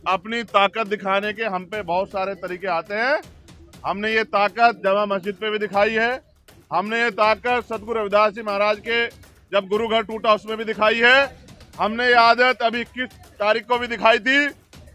अपनी ताकत दिखाने के हम पे बहुत सारे तरीके आते हैं। हमने ये ताकत जामा मस्जिद पे भी दिखाई है, हमने ये ताकत सतगुरु रविदास जी महाराज के जब गुरु घर टूटा उसमें भी दिखाई है, हमने ये आदत अभी 21 तारीख को भी दिखाई थी,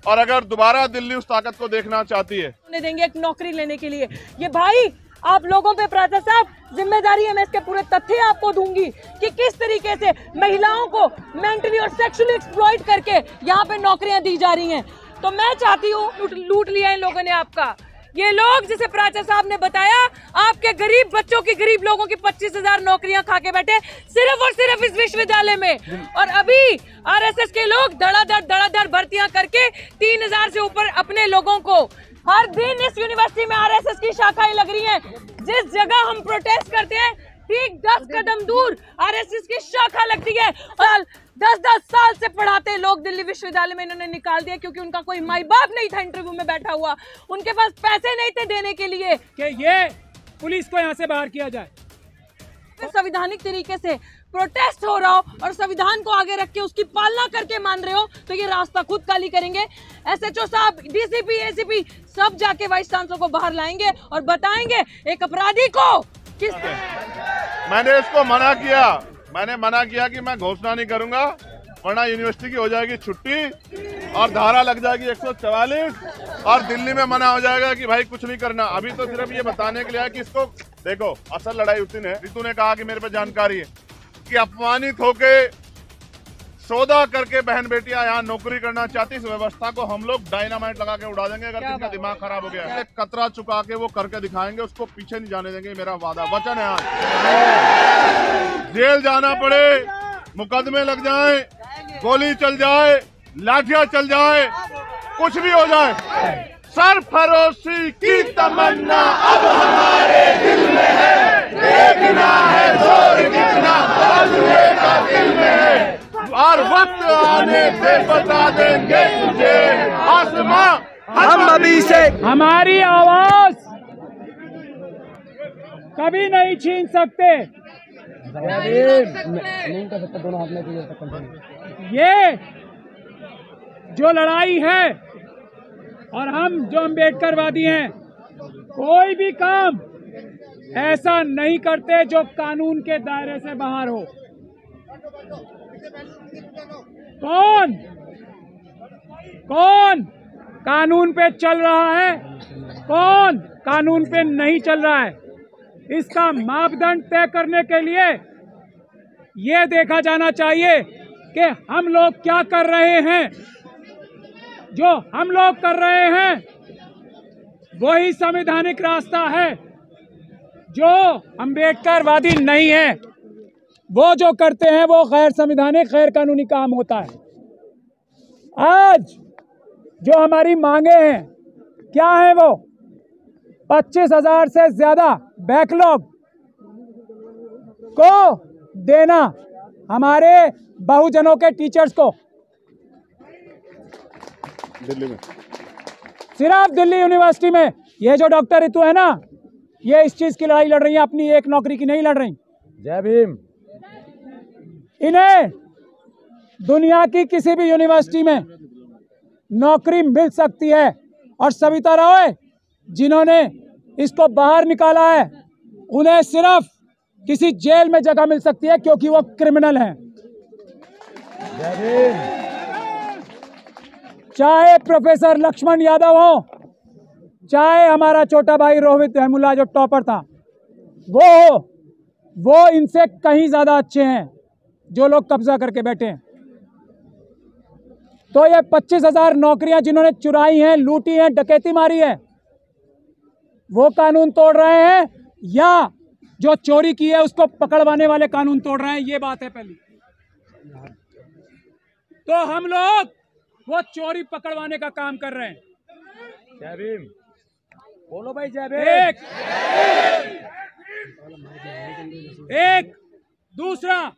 और अगर दोबारा दिल्ली उस ताकत को देखना चाहती है देंगे एक नौकरी लेने के लिए। ये भाई आप लोगों पे प्राचा साहब जिम्मेदारी है, मैं इसके पूरे तथ्य आपको दूंगी कि किस तरीके से महिलाओं को मेंटली और सेक्सुअली एक्सप्लॉइट करके यहाँ पे नौकरियां दी जा रही हैं। तो मैं चाहती हूँ, लूट लिया इन लोगों ने आपका। ये लोग जिसे प्राचा साहब ने बताया, आपके गरीब बच्चों की, गरीब लोगों की 25,000 नौकरियां खा के बैठे सिर्फ और सिर्फ इस विश्वविद्यालय में। और अभी आरएसएस के लोग धड़ाधड़ भर्तियां करके 3,000 से ऊपर अपने लोगों को, हर दिन इस यूनिवर्सिटी में आरएसएस की शाखाएं लग रही हैं। जिस जगह हम प्रोटेस्ट करते हैं ठीक 10 कदम दूर आरएसएस की शाखा लगती है। और 10-10 साल से पढ़ाते लोग दिल्ली विश्वविद्यालय में इन्होंने निकाल दिया, क्योंकि उनका कोई माई बाप नहीं था इंटरव्यू में बैठा हुआ, उनके पास पैसे नहीं थे देने के लिए कि ये पुलिस को यहाँ से बाहर किया जाए। संवैधानिक तरीके से प्रोटेस्ट हो रहा हो और संविधान को आगे रख के उसकी पालना करके मान रहे हो, तो ये रास्ता खुद खाली करेंगे। एसएचओ साहब, डीसीपी, एसीपी सब जाके वाइस चांसलर को बाहर लाएंगे और बताएंगे एक अपराधी को किस। मैंने इसको मैंने मना किया कि मैं घोषणा नहीं करूंगा, वरना यूनिवर्सिटी की हो जाएगी छुट्टी और धारा लग जाएगी 144 और दिल्ली में मना हो जाएगा कि भाई कुछ नहीं करना। अभी तो सिर्फ ये बताने के लिए है कि इसको देखो, असल लड़ाई उसी ने, रितु ने कहा कि मेरे पे जानकारी है कि अपमानित होके सौदा करके बहन बेटियां यहाँ नौकरी करना चाहती, इस व्यवस्था को हम लोग डायनामाइट लगा के उड़ा देंगे। अगर किसी का दिमाग खराब हो गया है, कतरा चुका के वो करके दिखाएंगे, उसको पीछे नहीं जाने देंगे। मेरा वादा वचन है। आज जेल जाना पड़े, मुकदमे लग जाए, गोली चल जाए, लाठियां चल जाए, कुछ भी हो जाए, सरफरोशी की तमन्ना अब हमारे दिल में है। देखना है जोर कितना बाजुए का दिल में है, और वक्त आने से बता देंगे तुझे आसमां हम अभी से। हमारी आवाज कभी नहीं छीन सकते। ये जो लड़ाई है और हम जो अम्बेडकरवादी हैं, कोई भी काम ऐसा नहीं करते जो कानून के दायरे से बाहर हो। कौन कानून पे चल रहा है, कौन कानून पे नहीं चल रहा है, इसका मापदंड तय करने के लिए ये देखा जाना चाहिए कि हम लोग क्या कर रहे हैं। जो हम लोग कर रहे हैं वही संवैधानिक रास्ता है। जो अम्बेडकरवादी नहीं है, वो जो करते हैं वो गैर संवैधानिक, गैर कानूनी काम होता है। आज जो हमारी मांगे हैं क्या है, वो 25,000 से ज्यादा बैकलॉग को देना हमारे बहुजनों के टीचर्स को। दिल्ली में, सिर्फ दिल्ली यूनिवर्सिटी में ये जो डॉक्टर रितु है ना, ये इस चीज की लड़ाई लड़ रही है, अपनी एक नौकरी की नहीं लड़ रही। जय भीम। इन्हें दुनिया की किसी भी यूनिवर्सिटी में नौकरी मिल सकती है, और सविता रॉय जिन्होंने इसको बाहर निकाला है, उन्हें सिर्फ किसी जेल में जगह मिल सकती है, क्योंकि वो क्रिमिनल हैं। जय भीम। चाहे प्रोफेसर लक्ष्मण यादव हो, चाहे हमारा छोटा भाई रोहित रहमुल्ला जो टॉपर था वो इनसे कहीं ज्यादा अच्छे हैं जो लोग कब्जा करके बैठे हैं। तो ये 25,000 नौकरियां जिन्होंने चुराई हैं, लूटी हैं, डकैती मारी है, वो कानून तोड़ रहे हैं, या जो चोरी की है उसको पकड़वाने वाले कानून तोड़ रहे हैं। ये बात है पहली। तो हम लोग वो चोरी पकड़वाने का काम कर रहे हैं। जय भीम। बोलो भाई जय भीम। एक दूसरा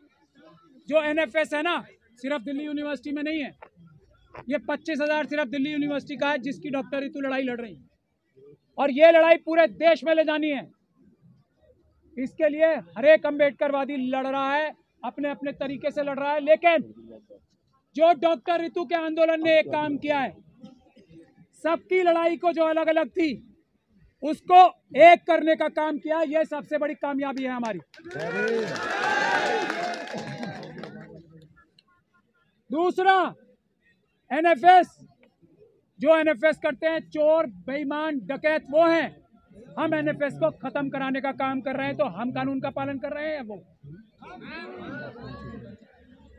जो एनएफएस है ना, सिर्फ दिल्ली यूनिवर्सिटी में नहीं है, ये 25,000 सिर्फ दिल्ली यूनिवर्सिटी का है, जिसकी डॉक्टर रितु लड़ाई लड़ रही है, और ये लड़ाई पूरे देश में ले जानी है। इसके लिए हर एक अम्बेडकरवादी लड़ रहा है, अपने अपने तरीके से लड़ रहा है। लेकिन जो डॉक्टर रितु के आंदोलन ने एक काम किया है, सबकी लड़ाई को जो अलग अलग थी उसको एक करने का काम किया। यह सबसे बड़ी कामयाबी है हमारी। दूसरा, एनएफएस, जो एनएफएस करते हैं चोर बेईमान डकैत वो हैं। हम एनएफएस को खत्म कराने का काम कर रहे हैं, तो हम कानून का पालन कर रहे हैं वो।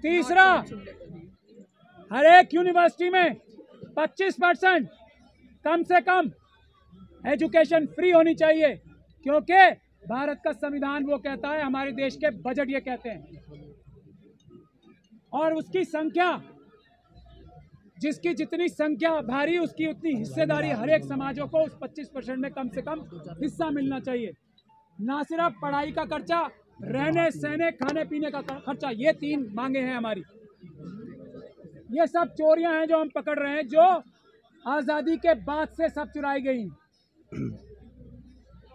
तीसरा, हर एक यूनिवर्सिटी में 25% कम से कम एजुकेशन फ्री होनी चाहिए, क्योंकि भारत का संविधान वो कहता है, हमारे देश के बजट ये कहते हैं। और उसकी संख्या, जिसकी जितनी संख्या भारी उसकी उतनी हिस्सेदारी हर एक समाजों को उस 25% में कम से कम हिस्सा मिलना चाहिए। ना सिर्फ पढ़ाई का खर्चा, रहने सहने खाने पीने का खर्चा, ये 3 मांगे हैं हमारी। ये सब चोरियां हैं जो हम पकड़ रहे हैं, जो आजादी के बाद से सब चुराई गई।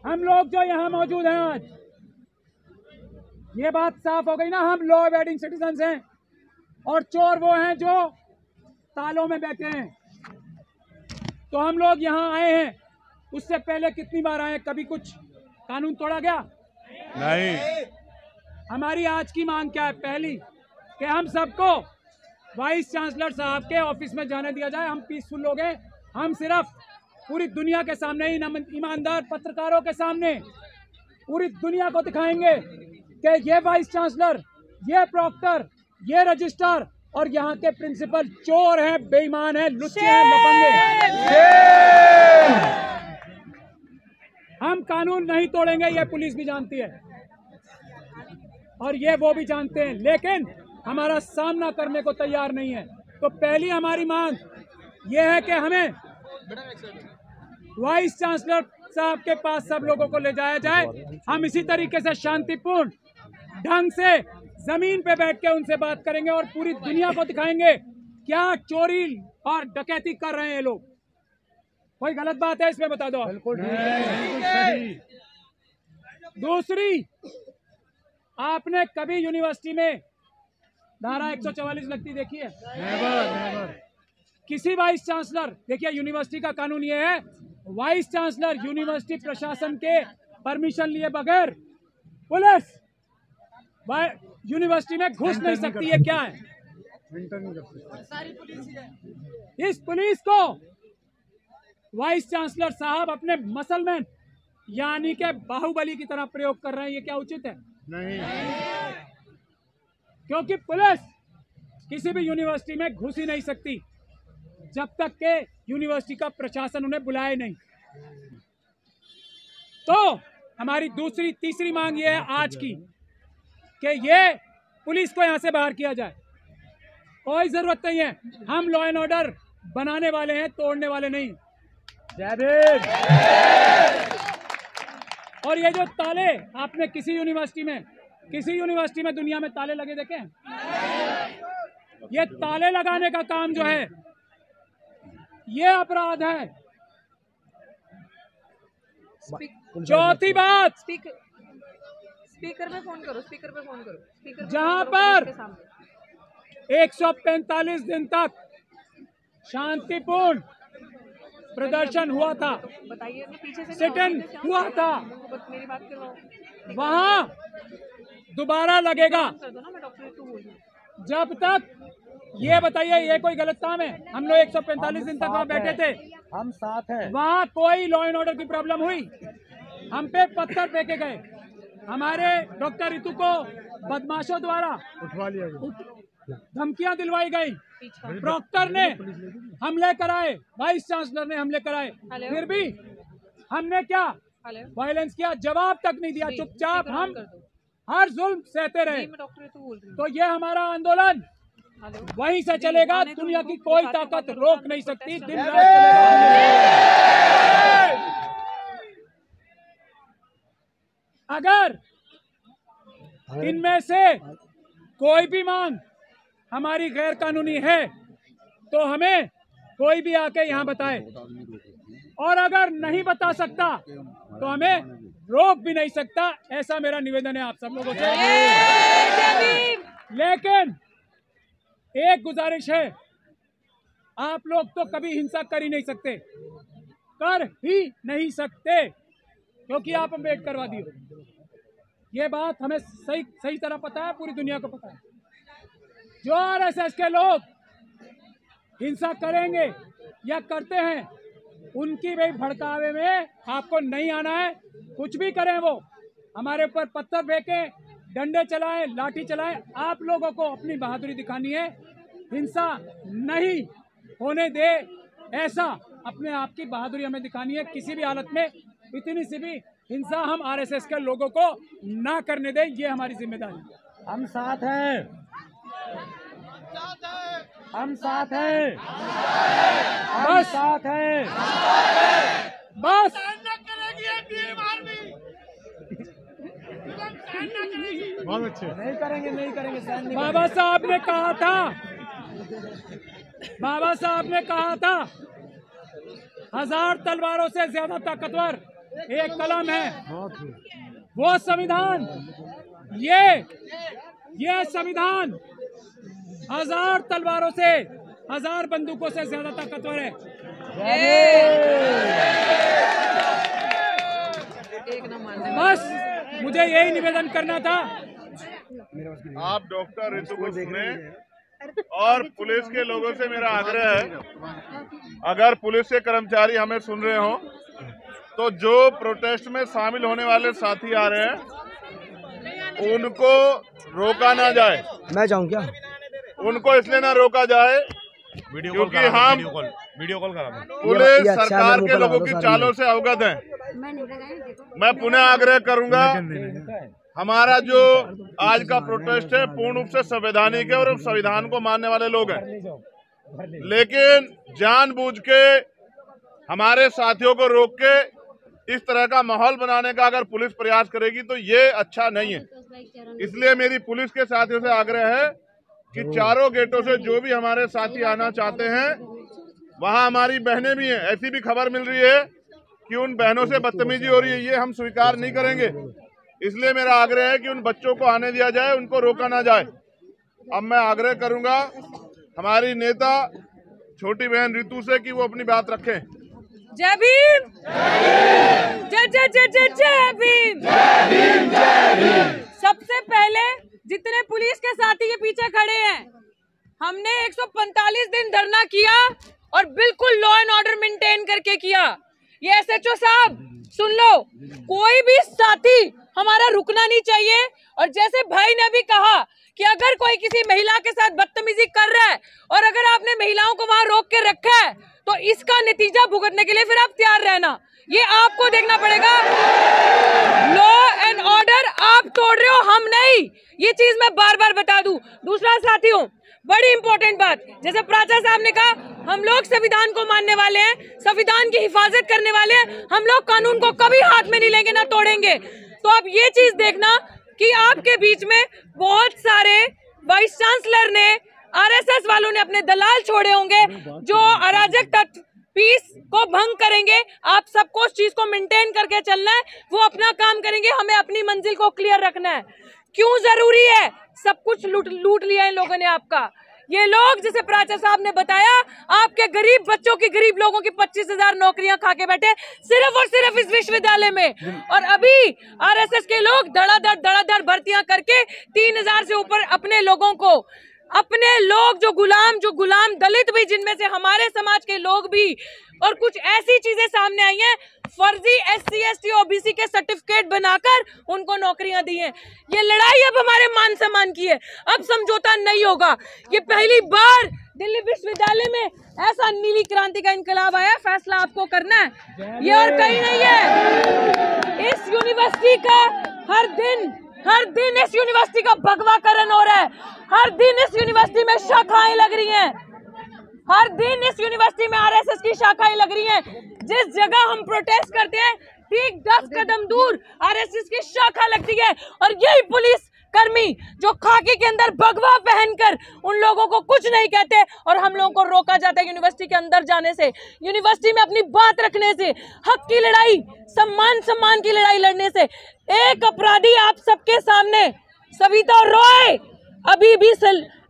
हम लोग जो यहाँ मौजूद हैं आज, ये बात साफ हो गई ना, हम लॉ अबेडिंग सिटीजन्स हैं और चोर वो हैं जो तालों में बैठे हैं। तो हम लोग यहाँ आए हैं, उससे पहले कितनी बार आए, कभी कुछ कानून तोड़ा गया? नहीं। हमारी आज की मांग क्या है? पहली, कि हम सबको वाइस चांसलर साहब के ऑफिस में जाने दिया जाए। हम पीसफुल लोग हैं, हम सिर्फ पूरी दुनिया के सामने, ईमानदार पत्रकारों के सामने पूरी दुनिया को दिखाएंगे कि ये वाइस चांसलर, ये प्रॉक्टर, ये रजिस्ट्रार और यहाँ के प्रिंसिपल चोर हैं, बेईमान हैं, लुच्चे हैं, लफंगे। हम कानून नहीं तोड़ेंगे, ये पुलिस भी जानती है और ये वो भी जानते हैं, लेकिन हमारा सामना करने को तैयार नहीं है। तो पहली हमारी मांग ये है कि हमें वाइस चांसलर साहब के पास सब लोगों को ले जाया जाए। हम इसी तरीके से शांतिपूर्ण ढंग से जमीन पे बैठ के उनसे बात करेंगे और पूरी दुनिया को दिखाएंगे क्या चोरी और डकैती कर रहे हैं ये लोग। कोई गलत बात है इसमें बता दो। दूसरी, आपने कभी यूनिवर्सिटी में धारा 144 लगती देखी है? किसी वाइस चांसलर, देखिए यूनिवर्सिटी का कानून ये है, वाइस चांसलर यूनिवर्सिटी प्रशासन के परमिशन लिए बगैर पुलिस यूनिवर्सिटी में घुस नहीं सकती है। क्या है? इस पुलिस को वाइस चांसलर साहब अपने मसलमैन यानी के बाहुबली की तरह प्रयोग कर रहे हैं। ये क्या उचित है? नहीं। क्योंकि पुलिस किसी भी यूनिवर्सिटी में घुस ही नहीं सकती जब तक के यूनिवर्सिटी का प्रशासन उन्हें बुलाए नहीं। तो हमारी तीसरी मांग ये है आज की कि ये पुलिस को यहां से बाहर किया जाए। कोई जरूरत नहीं है, हम लॉ एंड ऑर्डर बनाने वाले हैं, तोड़ने वाले नहीं। जय भीम। और ये जो ताले, आपने किसी यूनिवर्सिटी में दुनिया में ताले लगे देखे? ये ताले लगाने का काम जो है ये अपराध है। चौथी बात, स्पीकर पे फोन करो। जहां पर 145 दिन तक शांतिपूर्ण प्रदर्शन हुआ था, बताइए पीछे से सिट इन हुआ था, मेरी बात कर रहा हूँ। वहां दोबारा लगेगा। मैं डॉक्टर रितु बोल रही हूँ। जब तक ये बताइए, ये कोई गलत काम है? हम लोग 145 दिन तक वहाँ बैठे थे, हम साथ हैं। वहाँ कोई लॉ एंड ऑर्डर की प्रॉब्लम हुई? हम पे पत्थर फेंके गए, हमारे डॉक्टर रितु को बदमाशों द्वारा उठवा लिया गया, धमकियां दिलवाई गई, प्रॉक्टर ने हमले कराए, वाइस चांसलर ने हमले कराए, फिर भी हमने क्या वायलेंस किया? जवाब तक नहीं दिया, चुपचाप हम हर जुल्म सहते रहे। तो ये हमारा आंदोलन वहीं से चलेगा, दुनिया की कोई ताकत रोक नहीं सकती, दिन रात चलेगा। अगर इनमें से कोई भी मांग हमारी गैर कानूनी है तो हमें कोई भी आके यहाँ बताए, और अगर नहीं बता सकता तो हमें रोक भी नहीं सकता। ऐसा मेरा निवेदन है आप सब लोगों से। लेकिन एक गुजारिश है आप लोग तो कभी हिंसा कर ही नहीं सकते, कर ही नहीं सकते, क्योंकि आप अम्बेडकरवादी हो। ये बात हमें सही तरह पता है, पूरी दुनिया को पता है। जो आरएसएस के लोग हिंसा करेंगे या करते हैं, उनकी भी भड़कावे में आपको नहीं आना है। कुछ भी करें वो, हमारे ऊपर पत्थर फेंके, डंडे चलाएं, लाठी चलाएं, आप लोगों को अपनी बहादुरी दिखानी है। हिंसा नहीं होने दे, ऐसा अपने आप की बहादुरी हमें दिखानी है। किसी भी हालत में इतनी सी भी हिंसा हम आरएसएस के लोगों को ना करने दें, ये हमारी जिम्मेदारी है। हम साथ हैं, हम साथ हैं, हम साथ हैं, बस बहुत अच्छे। नहीं करेंगे, नहीं करेंगे, सहन नहीं बाबा साहब ने कहा था, बाबा साहब ने कहा था, 1000 तलवारों से ज्यादा ताकतवर एक कलम है, वो संविधान। ये संविधान 1000 तलवारों से, 1000 बंदूकों से ज्यादा ताकतवर है। बस मुझे यही निवेदन करना था। आप डॉक्टर ऋतु को सुने, और पुलिस के लोगों से मेरा आग्रह है, अगर पुलिस के कर्मचारी हमें सुन रहे हो तो जो प्रोटेस्ट में शामिल होने वाले साथी आ रहे हैं उनको रोका ना जाए। मैं जाऊं क्या? उनको इसलिए ना रोका जाए क्योंकि हम वीडियो कॉल करा पुलिस सरकार के लोगों की चालों से अवगत हैं। मैं पुनः आग्रह करूंगा, हमारा जो आज का प्रोटेस्ट है पूर्ण रूप से संवैधानिक है और संविधान को मानने वाले लोग हैं, लेकिन जानबूझ के हमारे साथियों को रोक के इस तरह का माहौल बनाने का अगर पुलिस प्रयास करेगी तो ये अच्छा नहीं है। इसलिए मेरी पुलिस के साथियों से आग्रह है कि चारों गेटों से जो भी हमारे साथी आना चाहते हैं, वहां हमारी बहनें भी हैं। ऐसी भी खबर मिल रही है कि उन बहनों से बदतमीजी हो रही है, ये हम स्वीकार नहीं करेंगे। इसलिए मेरा आग्रह है कि उन बच्चों को आने दिया जाए, उनको रोका ना जाए। अब मैं आग्रह करूंगा हमारी नेता छोटी बहन ऋतु से कि वो अपनी बात रखें। जय भीम, जय जय जय जय जय भीम। सबसे पहले जितने पुलिस के साथी के पीछे खड़े हैं, हमने 145 दिन धरना किया और बिल्कुल लॉ एंड ऑर्डर मेंटेन करके किया। ये एसएचओ साहब सुन लो, कोई भी साथी हमारा रुकना नहीं चाहिए। और जैसे भाई ने अभी कहा कि अगर कोई किसी महिला के साथ बदतमीजी कर रहा है और अगर आपने महिलाओं को वहां रोक के रखा है तो इसका नतीजा भुगतने के लिए फिर आप तैयार रहना, ये आपको देखना पड़ेगा। लॉ एंड ऑर्डर आप तोड़ रहे हो, हम नहीं। ये चीज मैं बार बार बता दूं। दूसरा साथियों, बड़ी इंपॉर्टेंट बात, जैसे प्राचा साहब ने कहा, हम लोग संविधान को मानने वाले हैं, संविधान की हिफाजत करने वाले हैं। हम लोग कानून को कभी हाथ में नहीं लेंगे, ना तोड़ेंगे। तो अब ये चीज देखना कि आपके बीच में बहुत सारे वाइस चांसलर ने, आरएसएस वालों ने अपने दलाल छोड़े होंगे जो अराजक तत्व पीस को भंग करेंगे। आप सबको उस चीज को मेंटेन करके चलना है, वो अपना काम करेंगे, हमें अपनी मंजिल को क्लियर रखना है। क्यों जरूरी है? सब कुछ लूट लिया इन लोगों ने आपका। ये लोग, जैसे प्राचा साहब ने बताया, आपके गरीब बच्चों की, गरीब लोगों की 25,000 नौकरियां खा के बैठे सिर्फ और सिर्फ इस विश्वविद्यालय में। और अभी आरएसएस के लोग धड़ाधड़ भर्तियां करके 3,000 से ऊपर अपने लोगों को, अपने लोग जो गुलाम दलित भी, जिनमें से हमारे समाज के लोग भी, और कुछ ऐसी चीजें सामने आई हैं, फर्जी SC ST OBC के सर्टिफिकेट बनाकर उनको नौकरियां दी हैं। ये लड़ाई अब हमारे मान सम्मान की है, अब समझौता नहीं होगा। ये पहली बार दिल्ली विश्वविद्यालय में ऐसा नीली क्रांति का इनकलाब आया, फैसला आपको करना है, ये और कहीं नहीं है। इस यूनिवर्सिटी का हर दिन इस यूनिवर्सिटी का भगवाकरण हो रहा है। हर दिन इस यूनिवर्सिटी में शाखाएं लग रही हैं, हर दिन इस यूनिवर्सिटी में आरएसएस की शाखाएं लग रही हैं। जिस जगह हम प्रोटेस्ट करते हैं ठीक 10 कदम दूर आरएसएस की शाखा लगती है। और यही पुलिस कर्मी जो खाकी के अंदर भगवा पहनकर उन लोगों को कुछ नहीं कहते और हम लोगों को रोका जाता है यूनिवर्सिटी के अंदर जाने से, यूनिवर्सिटी में अपनी बात रखने से, हक की लड़ाई, सम्मान की लड़ाई लड़ने से। एक अपराधी आप सबके सामने, सविता रॉय, अभी भी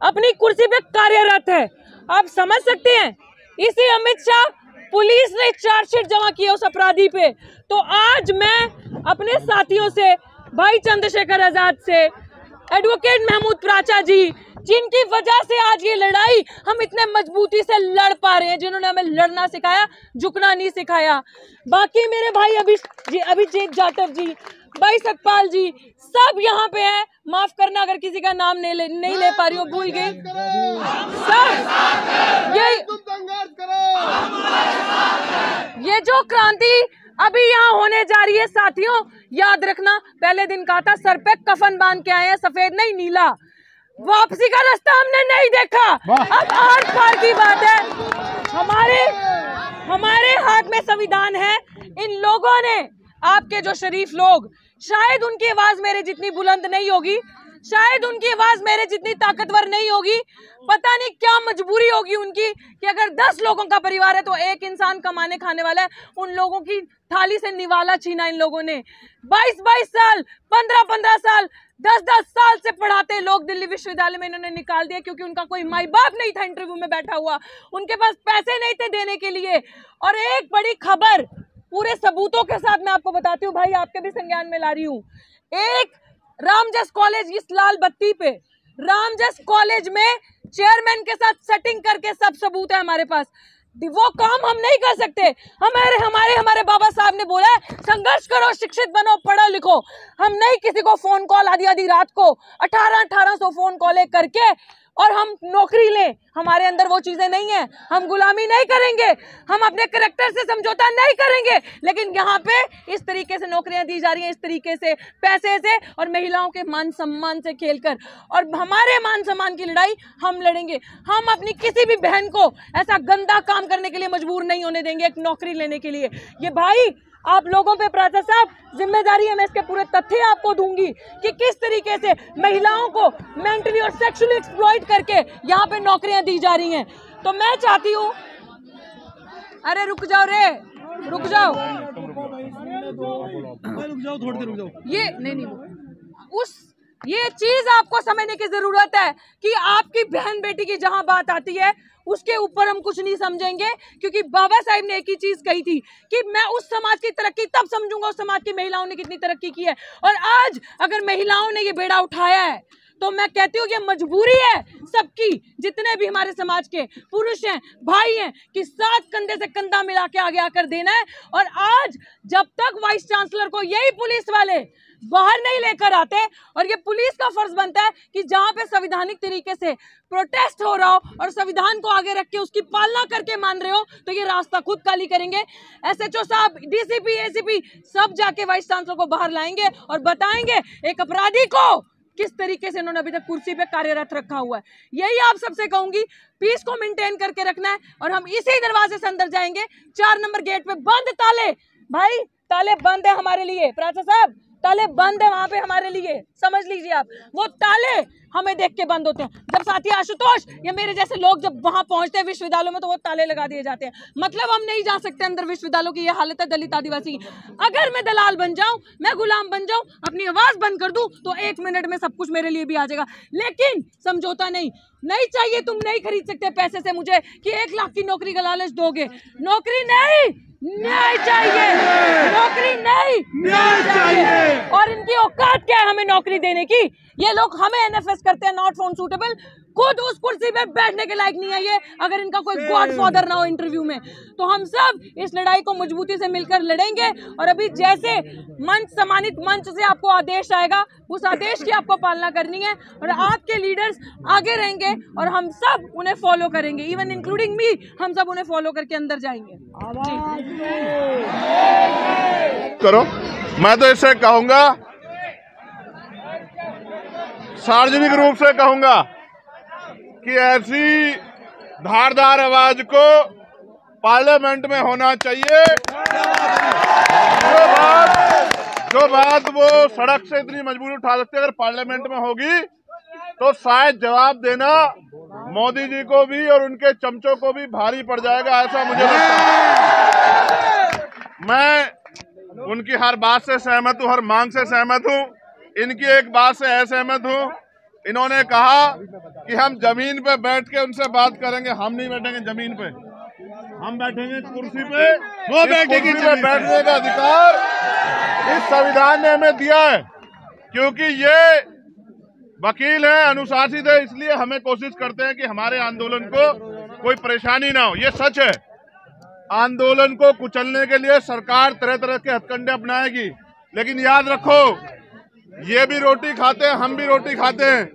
अपनी कुर्सी पे कार्यरत है। आप समझ सकते हैं इसी अमित शाह पुलिस ने चार्जशीट जमा की है उस अपराधी पे। तो आज मैं अपने साथियों से, भाई चंद्रशेखर आजाद से, एडवोकेट महमूद प्राचा जी, जिनकी वजह से आज ये लड़ाई हम इतने मजबूती से लड़ पा रहे हैं, जिन्होंने हमें लड़ना सिखाया, झुकना नहीं सिखाया। बाकी मेरे भाई अभिजीत जाटव जी, भाई सतपाल जी, सब यहाँ पे हैं। माफ करना अगर किसी का नाम नहीं ले पा रही हूँ, भूल गई। सब ये जो क्रांति अभी यहाँ होने जा रही है साथियों, याद रखना, पहले दिन कहा था सर पे कफन बांध के आए हैं, सफेद नहीं नीला। वापसी का रास्ता हमने नहीं देखा, अब आर पार की बात है। हमारे हाथ में संविधान है। इन लोगों ने, आपके जो शरीफ लोग, शायद उनकी आवाज मेरे जितनी बुलंद नहीं होगी, शायद उनकी आवाज मेरे जितनी ताकतवर नहीं होगी, पता नहीं क्या मजबूरी होगी उनकी कि अगर 10 लोगों का परिवार है तो एक इंसान कमाने खाने वाला है। उन लोगों की थाली से निवाला छीना इन लोगों ने। 22-22 साल, 15-15 साल, 10-10 साल से पढ़ाते लोग दिल्ली विश्वविद्यालय में इन्होंने निकाल दिया, क्योंकि उनका कोई माई बाप नहीं था इंटरव्यू में बैठा हुआ, उनके पास पैसे नहीं थे देने के लिए। और एक बड़ी खबर पूरे सबूतों के साथ मैं आपको बताती हूँ भाई, आपके भी संज्ञान में ला रही हूँ। एक रामजस कॉलेज, इस लाल बत्ती पे रामजस कॉलेज में चेयरमैन के साथ सेटिंग करके सब सबूत है हमारे पास। वो काम हम नहीं कर सकते। हमारे बाबा साहब ने बोला है संघर्ष करो, शिक्षित बनो, पढ़ो लिखो। हम नहीं किसी को फोन कॉल आधी रात को 1800 फोन कॉल करके और हम नौकरी लें, हमारे अंदर वो चीजें नहीं है। हम गुलामी नहीं करेंगे, हम अपने कैरेक्टर से समझौता नहीं करेंगे। लेकिन यहाँ पे इस तरीके से नौकरियां दी जा रही हैं, इस तरीके से पैसे से और महिलाओं के मान सम्मान से खेलकर, और हमारे मान सम्मान की लड़ाई हम लड़ेंगे। हम अपनी किसी भी बहन को ऐसा गंदा काम करने के लिए मजबूर नहीं होने देंगे एक नौकरी लेने के लिए। ये भाई आप लोगों पे प्राचा साहब जिम्मेदारी है, मैं इसके पूरे तथ्य आपको दूंगी कि किस तरीके से महिलाओं को मेंटली और सेक्सुअली एक्सप्लॉइट करके यहाँ पे नौकरियां दी जा रही हैं। तो मैं चाहती हूँ, अरे रुक जाओ रे, रुक जाओ, थोड़ी देर रुक जाओ। ये नहीं ये चीज आपको समझने की जरूरत है कि आपकी बहन बेटी की जहां बात आती है उसके ऊपर हम कुछ नहीं समझेंगे, क्योंकि बाबा साहब ने एक ही चीज कही थी कि मैं उस समाज की तरक्की तब समझूंगा उस समाज की महिलाओं ने कितनी तरक्की की है। और आज अगर महिलाओं ने ये बेड़ा उठाया है तो मैं कहती हूँ कि मजबूरी है सबकी, जितने भी हमारे समाज के पुरुष हैं, भाई हैं, कि साथ कंधे से कंधा मिला के आगे आकर देना है। और आज जब तक वाइस चांसलर को यही पुलिस वाले बाहर नहीं लेकर आते, और ये पुलिस का फर्ज बनता है कि जहां पे संवैधानिक तरीके से प्रोटेस्ट हो रहा हो और संविधान को आगे रख के उसकी पालना करके मान रहे हो, तो ये रास्ता खुद खाली करेंगे। SHO साहब, DCP, ACP सब जाके वाइस चांसलर को बाहर लाएंगे और बताएंगे एक अपराधी को किस तरीके से उन्होंने अभी तक कुर्सी पे कार्यरत रखा हुआ है। यही आप सबसे कहूंगी, पीस को मेंटेन करके रखना है और हम इसी दरवाजे से अंदर जाएंगे। 4 नंबर गेट पे बंद ताले, भाई ताले बंद है हमारे लिए, प्राचा साहब ताले बंद है वहां पे हमारे लिए, समझ लीजिए आप। वो ताले हमें देख के बंद होते हैं। जब साथी आशुतोष या मेरे जैसे लोग जब वहां पहुंचते हैं विश्वविद्यालयों में तो वो ताले लगा दिए जाते हैं। मतलब हम नहीं जा सकते अंदर विश्वविद्यालयों की ये हालत है दलित आदिवासी की। अगर मैं दलाल बन जाऊं, मैं गुलाम बन जाऊं, अपनी आवाज बंद कर दूं तो 1 मिनट में सब कुछ मेरे लिए भी आ जाएगा। लेकिन समझौता नहीं चाहिए। तुम नहीं खरीद सकते पैसे से मुझे कि 1 लाख की नौकरी का लालच दोगे। नौकरी नहीं, न्याय चाहिए। नौकरी नहीं, न्याय चाहिए। और इनकी औकात क्या है हमें नौकरी देने की? ये लोग हमें NFS करते हैं, नॉट फाउंड सूटेबल। खुद उस कुर्सी पे बैठने के लायक नहीं है ये, अगर इनका कोई गॉडफादर ना हो इंटरव्यू में। तो हम सब इस लड़ाई को मजबूती से मिलकर लड़ेंगे। और अभी जैसे मंच, सम्मानित मंच से आपको आदेश आएगा, उस आदेश की आपको पालना करनी है और आपके लीडर्स आगे रहेंगे और हम सब उन्हें फॉलो करेंगे, इवन इंक्लूडिंग मी। हम सब उन्हें फॉलो करके अंदर जाएंगे। करो, मैं तो इससे कहूंगा, सार्वजनिक रूप से कहूंगा कि ऐसी धारदार आवाज को पार्लियामेंट में होना चाहिए। जो बात वो सड़क से इतनी मजबूरी उठा सकते, अगर पार्लियामेंट में होगी तो शायद जवाब देना मोदी जी को भी और उनके चमचों को भी भारी पड़ जाएगा, ऐसा मुझे लगता है। मैं उनकी हर बात से सहमत हूँ, हर मांग से सहमत हूँ। इनकी एक बात से असहमत हूँ। इन्होंने कहा कि हम जमीन पे बैठ के उनसे बात करेंगे। हम नहीं बैठेंगे जमीन पे। हम बैठेंगे कुर्सी पे, वो बैठेंगे। बैठने का अधिकार इस संविधान ने हमें दिया है, क्योंकि ये वकील है, अनुशासित है, इसलिए हमें कोशिश करते हैं कि हमारे आंदोलन को कोई परेशानी ना हो। ये सच है, आंदोलन को कुचलने के लिए सरकार तरह तरह के हथकंडे अपनाएगी, लेकिन याद रखो, ये भी रोटी खाते हैं, हम भी रोटी खाते हैं।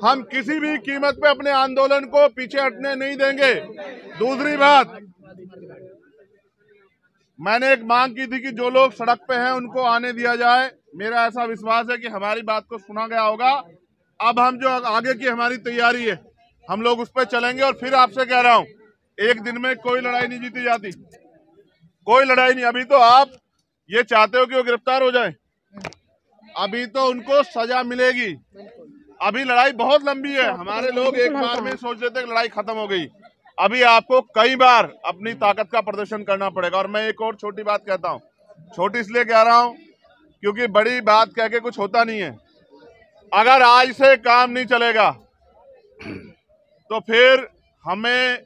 हम किसी भी कीमत पे अपने आंदोलन को पीछे हटने नहीं देंगे। दूसरी बात, मैंने एक मांग की थी कि जो लोग सड़क पे हैं उनको आने दिया जाए। मेरा ऐसा विश्वास है कि हमारी बात को सुना गया होगा। अब हम जो आगे की हमारी तैयारी है, हम लोग उस पर चलेंगे। और फिर आपसे कह रहा हूं, एक दिन में कोई लड़ाई नहीं जीती जाती, कोई लड़ाई नहीं। अभी तो आप ये चाहते हो कि वो गिरफ्तार हो जाए, अभी तो उनको सजा मिलेगी। अभी लड़ाई बहुत लंबी है। हमारे लोग एक बार में सोच लेते हैं कि लड़ाई खत्म हो गई। अभी आपको कई बार अपनी ताकत का प्रदर्शन करना पड़ेगा। और मैं एक और छोटी बात कहता हूं, छोटी इसलिए कह रहा हूं क्योंकि बड़ी बात कह के कुछ होता नहीं है। अगर आज से काम नहीं चलेगा तो फिर हमें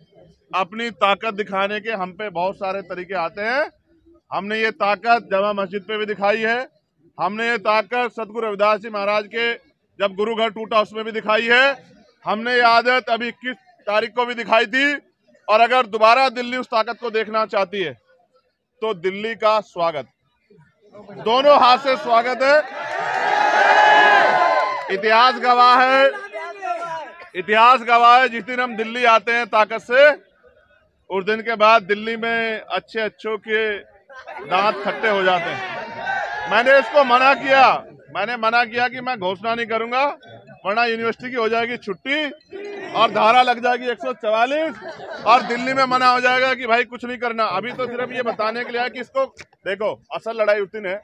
अपनी ताकत दिखाने के हम पे बहुत सारे तरीके आते हैं। हमने ये ताकत जामा मस्जिद पे भी दिखाई है, हमने ये ताकत सतगुरु रविदास जी महाराज के जब गुरु घर टूटा उसमें भी दिखाई है, हमने ये आदत अभी 21 तारीख को भी दिखाई थी। और अगर दोबारा दिल्ली उस ताकत को देखना चाहती है तो दिल्ली का स्वागत, दोनों हाथ से स्वागत है। इतिहास गवाह है, इतिहास गवाह है, जिस दिन हम दिल्ली आते हैं ताकत से, उस दिन के बाद दिल्ली में अच्छे अच्छों के दांत खट्टे हो जाते हैं। मैंने इसको मना किया, मैंने मना किया कि मैं घोषणा नहीं करूंगा, वरना यूनिवर्सिटी की हो जाएगी छुट्टी और धारा लग जाएगी 144 और दिल्ली में मना हो जाएगा कि भाई कुछ नहीं करना। अभी तो सिर्फ ये बताने के लिए है कि इसको देखो, असल लड़ाई उस दिन है,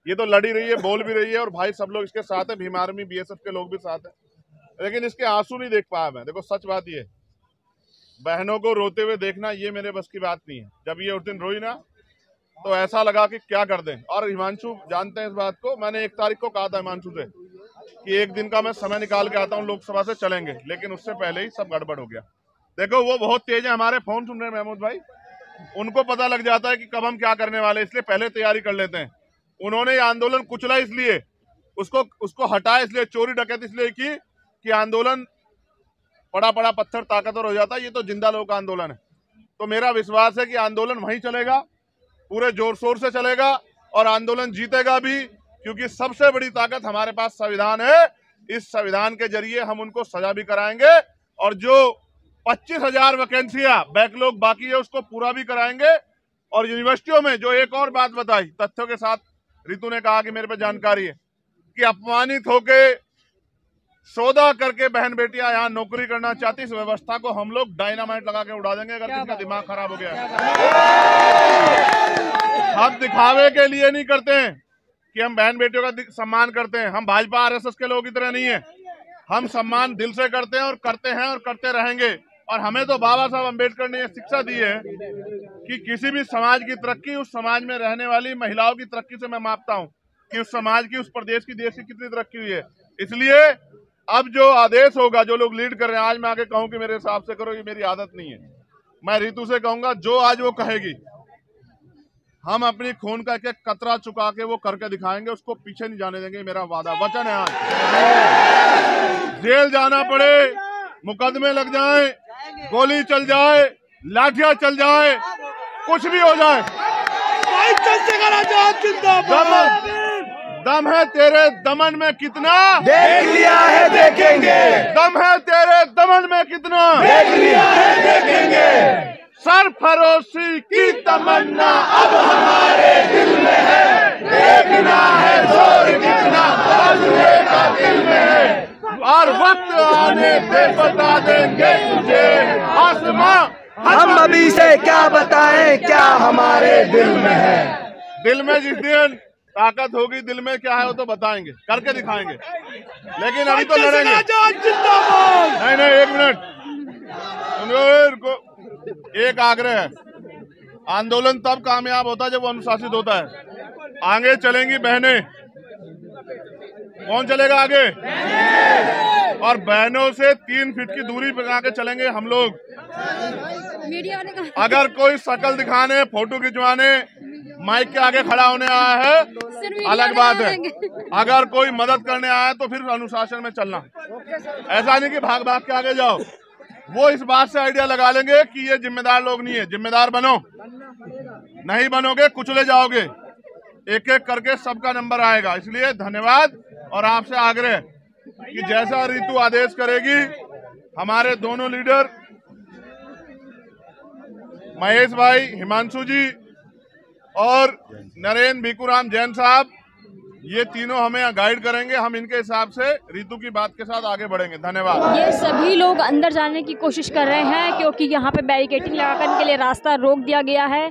ये तो लड़ी रही है, बोल भी रही है, और भाई सब लोग इसके साथ है, भीम आर्मी बीएसएफ के लोग भी साथ है, लेकिन इसके आंसू नहीं देख पाया मैं। देखो सच बात ये, बहनों को रोते हुए देखना ये मेरे बस की बात नहीं है। जब ये उस दिन रोई ना तो ऐसा लगा कि क्या कर दें। और हिमांशु जानते हैं इस बात को, मैंने 1 तारीख को कहा था हिमांशु से कि एक दिन का मैं समय निकाल के आता हूँ, लोकसभा से चलेंगे, लेकिन उससे पहले ही सब गड़बड़ हो गया। देखो वो बहुत तेज है, हमारे फोन सुन रहे हैं महमूद भाई, उनको पता लग जाता है कि कब हम क्या करने वाले, इसलिए पहले तैयारी कर लेते हैं। उन्होंने ये आंदोलन कुचला इसलिए, उसको हटाया इसलिए, चोरी डकैती इसलिए की कि आंदोलन पड़ा पड़ा पत्थर ताकतवर हो जाता है। ये तो जिंदा लोगों का आंदोलन है। तो मेरा विश्वास है कि आंदोलन वहीं चलेगा, पूरे जोर शोर से चलेगा और आंदोलन जीतेगा भी, क्योंकि सबसे बड़ी ताकत हमारे पास संविधान है। इस संविधान के जरिए हम उनको सजा भी कराएंगे और जो 25,000 वैकेंसियां बैकलॉग बाकी है उसको पूरा भी कराएंगे। और यूनिवर्सिटियों में जो एक और बात बताई तथ्यों के साथ, रितु ने कहा कि मेरे पे जानकारी है कि अपमानित होके सौदा करके बहन बेटियां यहाँ नौकरी करना चाहती, इस व्यवस्था को हम लोग डायनामाइट लगा के उड़ा देंगे अगर किसी का दिमाग खराब हो गया। हम दिखावे के लिए नहीं करते हैं कि हम बहन बेटियों का सम्मान करते हैं, हम भाजपा आरएसएस के लोगों की तरह नहीं है। हम सम्मान दिल से करते हैं और करते रहेंगे। और हमें तो बाबा साहब अम्बेडकर ने यह शिक्षा दी है कि किसी भी समाज की तरक्की उस समाज में रहने वाली महिलाओं की तरक्की से मैं मापता हूँ कि उस समाज की, उस प्रदेश की, देश की कितनी तरक्की हुई है। इसलिए अब जो आदेश होगा, जो लोग लीड कर रहे हैं, आज मैं आगे कहूं कि मेरे हिसाब से करो, ये मेरी आदत नहीं है। मैं रितु से कहूंगा जो आज वो कहेगी, हम अपनी खून का एक एक कतरा चुका के वो करके दिखाएंगे, उसको पीछे नहीं जाने देंगे। मेरा वादा वचन है। आज जेल जाना पड़े, मुकदमे लग जाए, गोली चल जाए, लाठियां चल जाए, कुछ भी हो जाए, दम है तेरे दमन में कितना, देख लिया है देखेंगे। दम है तेरे दमन में कितना, देख लिया है देखेंगे। सरफरोशी की तमन्ना अब हमारे दिल में है, देखना है जोर कितना बाजुए का दिल में है। और वक्त आने पे बता देंगे तुझे आसमां, हम अभी से क्या बताएं क्या हमारे दिल में है। दिल में जिस दिन ताकत होगी, दिल में क्या है वो तो बताएंगे, करके दिखाएंगे, लेकिन अभी तो लड़ेंगे। नहीं, एक मिनट, एक आग्रह है, आंदोलन तब कामयाब होता है जब वो अनुशासित होता है। आगे चलेंगी बहनें, कौन चलेगा आगे? और बहनों से 3 फीट की दूरी बना के चलेंगे हम लोग। मीडिया वाले कहाँ? अगर कोई शक्ल दिखाने, फोटो खिंचवाने, माइक के आगे खड़ा होने आया है, अलग बात है। अगर कोई मदद करने आया है तो फिर अनुशासन में चलना। ऐसा नहीं कि भाग भाग के आगे जाओ। वो इस बात से आइडिया लगा लेंगे कि ये जिम्मेदार लोग नहीं है। जिम्मेदार बनो, नहीं बनोगे कुचले जाओगे। एक एक करके सबका नंबर आएगा। इसलिए धन्यवाद और आपसे आग्रह कि जैसा ऋतु आदेश करेगी, हमारे दोनों लीडर महेश भाई, हिमांशु जी और नरेंद्र भिकूराम जैन साहब, ये तीनों हमें गाइड करेंगे। हम इनके हिसाब से ऋतु की बात के साथ आगे बढ़ेंगे। धन्यवाद। ये सभी लोग अंदर जाने की कोशिश कर रहे हैं क्योंकि यहाँ पे बैरिकेडिंग लगाकर के लिए रास्ता रोक दिया गया है।